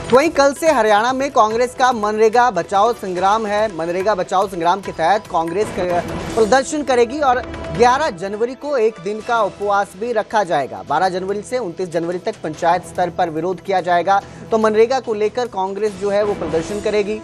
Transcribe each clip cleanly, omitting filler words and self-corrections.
तो वहीं कल से हरियाणा में कांग्रेस का मनरेगा बचाओ संग्राम है। मनरेगा बचाओ संग्राम के तहत कांग्रेस प्रदर्शन करेगी और 11 जनवरी को एक दिन का उपवास भी रखा जाएगा। 12 जनवरी से 29 जनवरी तक पंचायत स्तर पर विरोध किया जाएगा। तो मनरेगा को लेकर कांग्रेस जो है वो प्रदर्शन करेगी।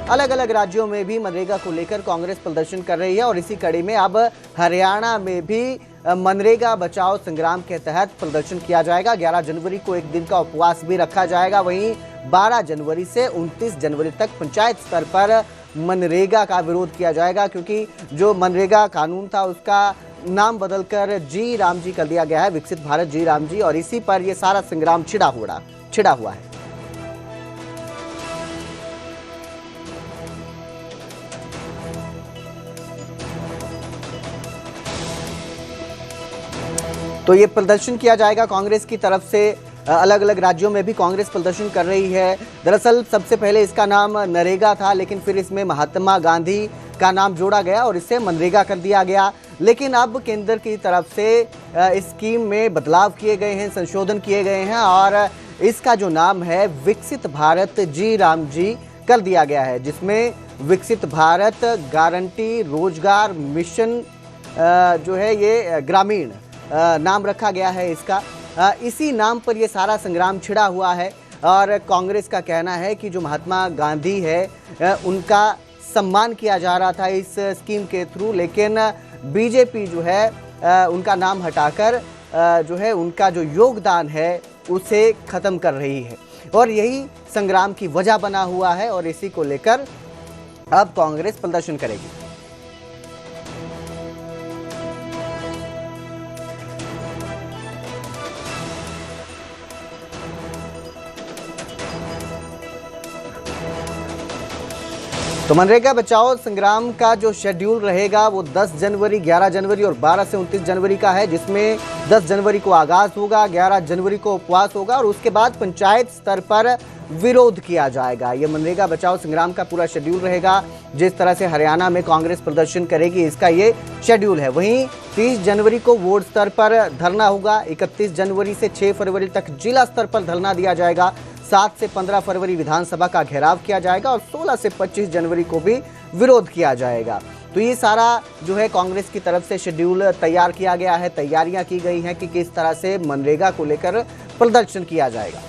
अलग अलग राज्यों में भी मनरेगा को लेकर कांग्रेस प्रदर्शन कर रही है और इसी कड़ी में अब हरियाणा में भी मनरेगा बचाओ संग्राम के तहत प्रदर्शन किया जाएगा। 11 जनवरी को एक दिन का उपवास भी रखा जाएगा। वहीं 12 जनवरी से 29 जनवरी तक पंचायत स्तर पर मनरेगा का विरोध किया जाएगा, क्योंकि जो मनरेगा कानून था उसका नाम बदलकर जी राम जी कर दिया गया है, विकसित भारत जी राम जी, और इसी पर यह सारा संग्राम छिड़ा हुआ है। तो ये प्रदर्शन किया जाएगा कांग्रेस की तरफ से। अलग अलग राज्यों में भी कांग्रेस प्रदर्शन कर रही है। दरअसल सबसे पहले इसका नाम नरेगा था, लेकिन फिर इसमें महात्मा गांधी का नाम जोड़ा गया और इसे मनरेगा कर दिया गया। लेकिन अब केंद्र की तरफ से इस स्कीम में बदलाव किए गए हैं, संशोधन किए गए हैं और इसका जो नाम है विकसित भारत जी राम जी कर दिया गया है, जिसमें विकसित भारत गारंटी रोजगार मिशन जो है ये ग्रामीण नाम रखा गया है इसका। इसी नाम पर ये सारा संग्राम छिड़ा हुआ है और कांग्रेस का कहना है कि जो महात्मा गांधी है उनका सम्मान किया जा रहा था इस स्कीम के थ्रू, लेकिन बीजेपी जो है उनका नाम हटाकर जो है उनका जो योगदान है उसे खत्म कर रही है और यही संग्राम की वजह बना हुआ है और इसी को लेकर अब कांग्रेस प्रदर्शन करेगी। तो मनरेगा बचाओ संग्राम का जो शेड्यूल रहेगा वो 10 जनवरी, 11 जनवरी और 12 से 29 जनवरी का है, जिसमें 10 जनवरी को आगाज होगा, 11 जनवरी को उपवास होगा और उसके बाद पंचायत स्तर पर विरोध किया जाएगा। ये मनरेगा बचाओ संग्राम का पूरा शेड्यूल रहेगा। जिस तरह से हरियाणा में कांग्रेस प्रदर्शन करेगी इसका ये शेड्यूल है। वहीं 30 जनवरी को वार्ड स्तर पर धरना होगा, 31 जनवरी से 6 फरवरी तक जिला स्तर पर धरना दिया जाएगा, 7 से 15 फरवरी विधानसभा का घेराव किया जाएगा और 16 से 25 जनवरी को भी विरोध किया जाएगा। तो ये सारा जो है कांग्रेस की तरफ से शेड्यूल तैयार किया गया है, तैयारियां की गई हैं कि किस तरह से मनरेगा को लेकर प्रदर्शन किया जाएगा।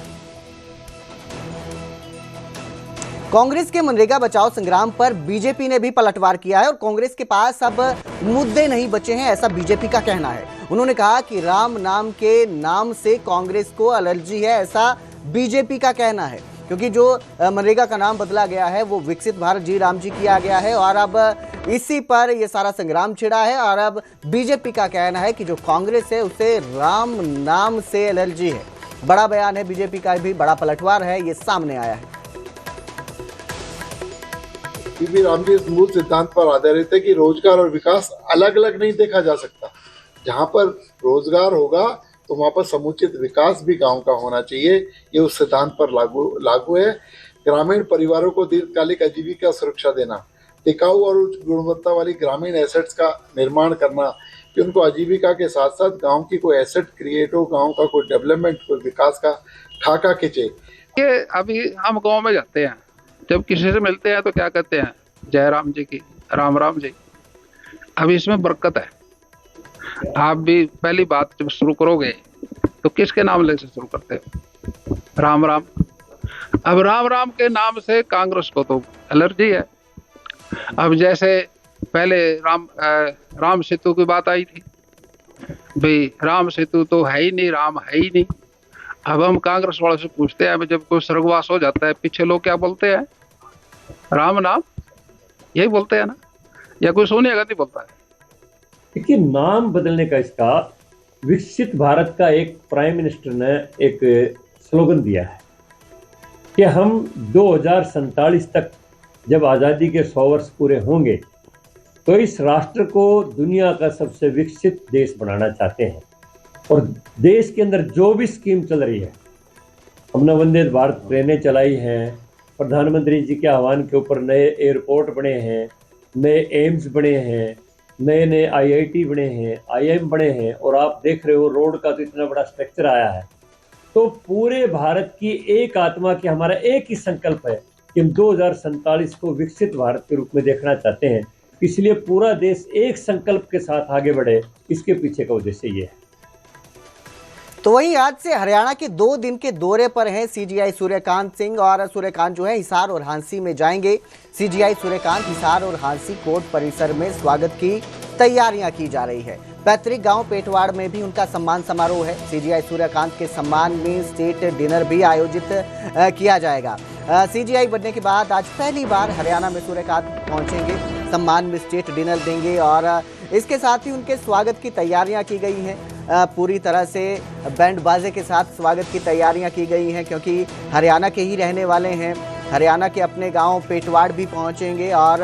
कांग्रेस के मनरेगा बचाओ संग्राम पर बीजेपी ने भी पलटवार किया है और कांग्रेस के पास अब मुद्दे नहीं बचे हैं, ऐसा बीजेपी का कहना है। उन्होंने कहा कि राम नाम के नाम से कांग्रेस को एलर्जी है, ऐसा बीजेपी का कहना है, क्योंकि जो मनरेगा का नाम बदला गया है वो विकसित भारत जी राम जी किया गया है और अब इसी पर ये सारा संग्राम छिड़ा है और अब बीजेपी का कहना है कि जो कांग्रेस है उसे राम नाम से एलर्जी है। बड़ा बयान है बीजेपी का, भी बड़ा पलटवार है, ये सामने आया है। पीवी राम जी इस मूल सिद्धांत पर आधारित है कि रोजगार और विकास अलग अलग नहीं देखा जा सकता। जहां पर रोजगार होगा तो वहाँ पर समुचित विकास भी गांव का होना चाहिए। ये उस सिद्धांत पर लागू है। ग्रामीण परिवारों को दीर्घकालिक आजीविका सुरक्षा देना, टिकाऊ और उच्च गुणवत्ता वाली ग्रामीण एसेट्स का निर्माण करना कि उनको आजीविका के साथ साथ गांव की कोई एसेट क्रिएट हो, गांव का कोई डेवलपमेंट, कोई विकास का खाका खींचे। ये अभी हम गाँव में जाते हैं, जब किसी से मिलते हैं तो क्या कहते हैं, जय राम जी की, राम राम जी। अभी इसमें बरकत है। आप भी पहली बात जब शुरू करोगे तो किसके नाम ले से शुरू करते हो? राम राम। अब राम राम के नाम से कांग्रेस को तो एलर्जी है। अब जैसे पहले राम सेतु की बात आई थी, भाई राम सेतु तो है ही नहीं, राम है ही नहीं। अब हम कांग्रेस वालों से पूछते हैं, जब कोई स्वर्गवास हो जाता है पीछे लोग क्या बोलते हैं? राम नाम, यही बोलते हैं ना, या कोई सोनिया गांधी बोलता है? देखिए, नाम बदलने का इसका विकसित भारत का एक प्राइम मिनिस्टर ने एक स्लोगन दिया है कि हम 2047 तक जब आज़ादी के 100 वर्ष पूरे होंगे तो इस राष्ट्र को दुनिया का सबसे विकसित देश बनाना चाहते हैं। और देश के अंदर जो भी स्कीम चल रही है, हमने वंदे भारत ट्रेनें चलाई हैं, प्रधानमंत्री जी के आह्वान के ऊपर नए एयरपोर्ट बने हैं, नए एम्स बने हैं, नए नए आईआईटी बने हैं, आईआईएम बने हैं और आप देख रहे हो रोड का तो इतना बड़ा स्ट्रक्चर आया है। तो पूरे भारत की एक आत्मा की हमारा एक ही संकल्प है कि हम 2047 को विकसित भारत के रूप में देखना चाहते हैं। इसलिए पूरा देश एक संकल्प के साथ आगे बढ़े, इसके पीछे का उद्देश्य ये है। तो वहीं आज से हरियाणा के 2 दिन के दौरे पर हैं सीजीआई सूर्यकांत सिंह, और सूर्यकांत जो है हिसार और हांसी में जाएंगे। सीजीआई सूर्यकांत हिसार और हांसी कोर्ट परिसर में स्वागत की तैयारियां की जा रही है। पैतृक गांव पेटवाड़ में भी उनका सम्मान समारोह है। सीजीआई सूर्यकांत के सम्मान में स्टेट डिनर भी आयोजित किया जाएगा। सीजीआई बनने के बाद आज पहली बार हरियाणा में सूर्यकांत पहुंचेंगे, सम्मान में स्टेट डिनर देंगे और इसके साथ ही उनके स्वागत की तैयारियां की गई हैं। पूरी तरह से बैंड बाजे के साथ स्वागत की तैयारियां की गई हैं, क्योंकि हरियाणा के ही रहने वाले हैं। हरियाणा के अपने गांव पेटवाड़ भी पहुंचेंगे और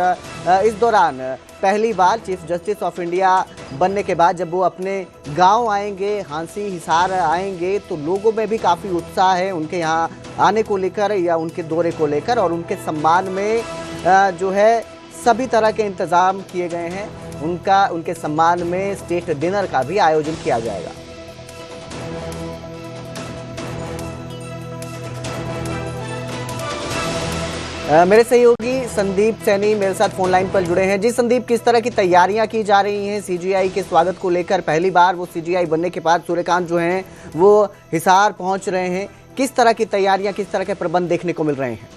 इस दौरान पहली बार चीफ जस्टिस ऑफ इंडिया बनने के बाद जब वो अपने गांव आएंगे, हांसी हिसार आएंगे, तो लोगों में भी काफ़ी उत्साह है उनके यहाँ आने को लेकर या उनके दौरे को लेकर। और उनके सम्मान में जो है सभी तरह के इंतज़ाम किए गए हैं। उनके सम्मान में स्टेट डिनर का भी आयोजन किया जाएगा। मेरे सहयोगी संदीप सैनी मेरे साथ फोन लाइन पर जुड़े हैं। जी संदीप, किस तरह की तैयारियां की जा रही हैं सीजीआई के स्वागत को लेकर? पहली बार वो सीजीआई बनने के बाद सूर्यकांत जो हैं वो हिसार पहुंच रहे हैं। किस तरह की तैयारियां, किस तरह के प्रबंध देखने को मिल रहे हैं?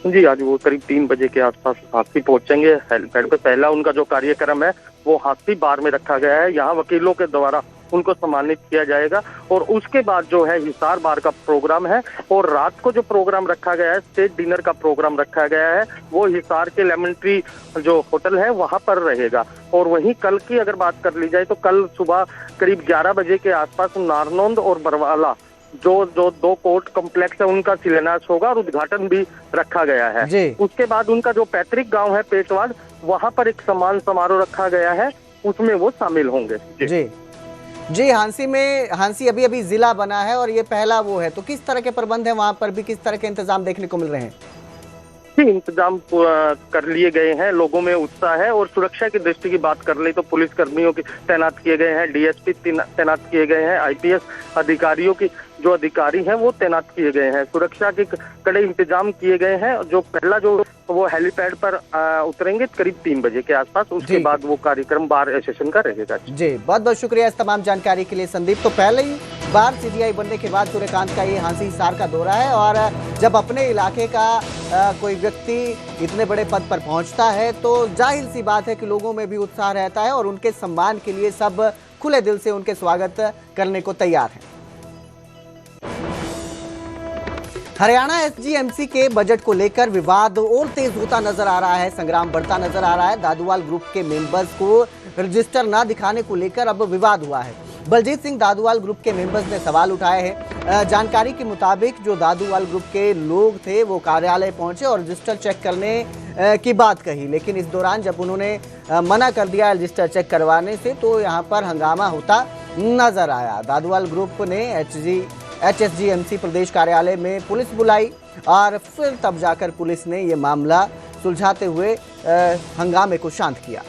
जी, आज वो करीब 3 बजे के आसपास हाथी पहुंचेंगे। हेलीपैड पे पहला उनका जो कार्यक्रम है वो हाथी बार में रखा गया है। यहाँ वकीलों के द्वारा उनको सम्मानित किया जाएगा और उसके बाद जो है हिसार बार का प्रोग्राम है और रात को जो प्रोग्राम रखा गया है, स्टेट डिनर का प्रोग्राम रखा गया है, वो हिसार के लेमन ट्री जो होटल है वहां पर रहेगा। और वहीं कल की अगर बात कर ली जाए तो कल सुबह करीब 11 बजे के आसपास नारनौंद और बरवाला जो 2 कोर्ट कॉम्प्लेक्स है उनका शिलान्यास होगा और उद्घाटन भी रखा गया है। उसके बाद उनका जो पैतृक गांव है पेटवाड़, वहां पर एक सम्मान समारोह रखा गया है, उसमें वो शामिल होंगे। जी, हांसी अभी जिला बना है और ये पहला वो है, तो किस तरह के प्रबंध है वहां पर भी, किस तरह के इंतजाम देखने को मिल रहे हैं? इंतजाम कर लिए गए हैं, लोगों में उत्साह है। और सुरक्षा की दृष्टि की बात कर ले तो पुलिस कर्मियों की तैनात किए गए हैं, डीएसपी तैनात किए गए हैं, आईपीएस अधिकारियों की जो अधिकारी हैं वो तैनात किए गए हैं। सुरक्षा के कड़े इंतजाम किए गए हैं। जो पहला जो वो हेलीपैड पर उतरेंगे करीब 3 बजे के आसपास, उसके बाद वो कार्यक्रम बार एसोसिएशन का रहेगा। जी, बहुत बहुत शुक्रिया इस तमाम जानकारी के लिए संदीप। तो पहले ही बार सीजीआई बनने के बाद सूर्यकांत का ये हांसी हिसार का दौरा है और जब अपने इलाके का कोई व्यक्ति इतने बड़े पद पर पहुंचता है तो जाहिर सी बात है कि लोगों में भी उत्साह रहता है और उनके सम्मान के लिए सब खुले दिल से उनके स्वागत करने को तैयार हैं। हरियाणा एसजीएमसी के बजट को लेकर विवाद और तेज होता नजर आ रहा है, संग्राम बढ़ता नजर आ रहा है। दादुवाल ग्रुप के मेंबर्स को रजिस्टर न दिखाने को लेकर अब विवाद हुआ है। बलजीत सिंह दादुवाल ग्रुप के मेंबर्स ने सवाल उठाए हैं। जानकारी के मुताबिक जो दादुवाल ग्रुप के लोग थे वो कार्यालय पहुंचे और रजिस्टर चेक करने की बात कही, लेकिन इस दौरान जब उन्होंने मना कर दिया रजिस्टर चेक करवाने से तो यहाँ पर हंगामा होता नजर आया। दादुवाल ग्रुप ने एचएसजीएमसी प्रदेश कार्यालय में पुलिस बुलाई और फिर तब जाकर पुलिस ने ये मामला सुलझाते हुए हंगामे को शांत किया।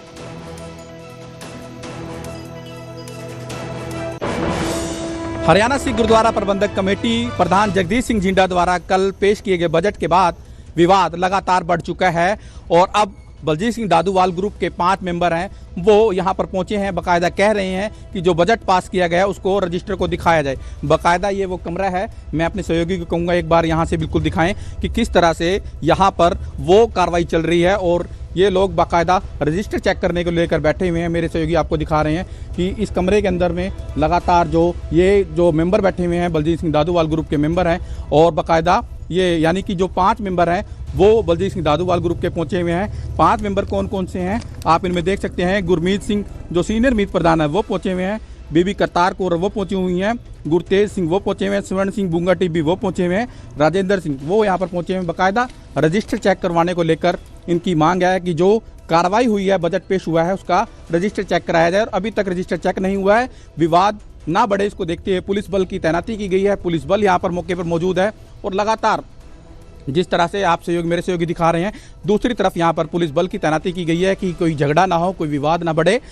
हरियाणा सिख गुरुद्वारा प्रबंधक कमेटी प्रधान जगदीश सिंह जिंडा द्वारा कल पेश किए गए बजट के बाद विवाद लगातार बढ़ चुका है और अब बलजीत सिंह दादुवाल ग्रुप के 5 मेंबर हैं वो यहाँ पर पहुंचे हैं। बाकायदा कह रहे हैं कि जो बजट पास किया गया है उसको रजिस्टर को दिखाया जाए। बाकायदा ये वो कमरा है, मैं अपने सहयोगी को कहूँगा एक बार यहाँ से बिल्कुल दिखाएं कि किस तरह से यहाँ पर वो कार्रवाई चल रही है और ये लोग बाकायदा रजिस्टर चेक करने को लेकर बैठे हुए हैं। मेरे सहयोगी आपको दिखा रहे हैं कि इस कमरे के अंदर में लगातार जो मेंबर बैठे हुए हैं बलजीत सिंह दादुवाल ग्रुप के मेंबर हैं और बाकायदा ये यानी कि जो 5 मेंबर हैं वो बलजीत सिंह दादुवाल ग्रुप के पहुंचे हुए हैं। 5 मेंबर कौन कौन से हैं आप इनमें देख सकते हैं। गुरमीत सिंह जो सीनियर मीत प्रधान है वो पहुंचे हुए हैं, बीबी करतार कौर वो पहुंची हुई हैं, गुरतेज सिंह वो पहुंचे हुए हैं, स्वर्ण सिंह बुंगा टिब्बी वो पहुंचे हुए हैं, राजेंद्र सिंह वो यहाँ पर पहुंचे हुए हैं। बाकायदा रजिस्टर चेक करवाने को लेकर इनकी मांग है कि जो कार्रवाई हुई है, बजट पेश हुआ है, उसका रजिस्टर चेक कराया जाए और अभी तक रजिस्टर चेक नहीं हुआ है। विवाद ना बढ़े इसको देखते हुए पुलिस बल की तैनाती की गई है। पुलिस बल यहाँ पर मौके पर मौजूद है और लगातार जिस तरह से आप सहयोगी मेरे सहयोगी दिखा रहे हैं, दूसरी तरफ यहाँ पर पुलिस बल की तैनाती की गई है कि कोई झगड़ा ना हो, कोई विवाद ना बढ़े।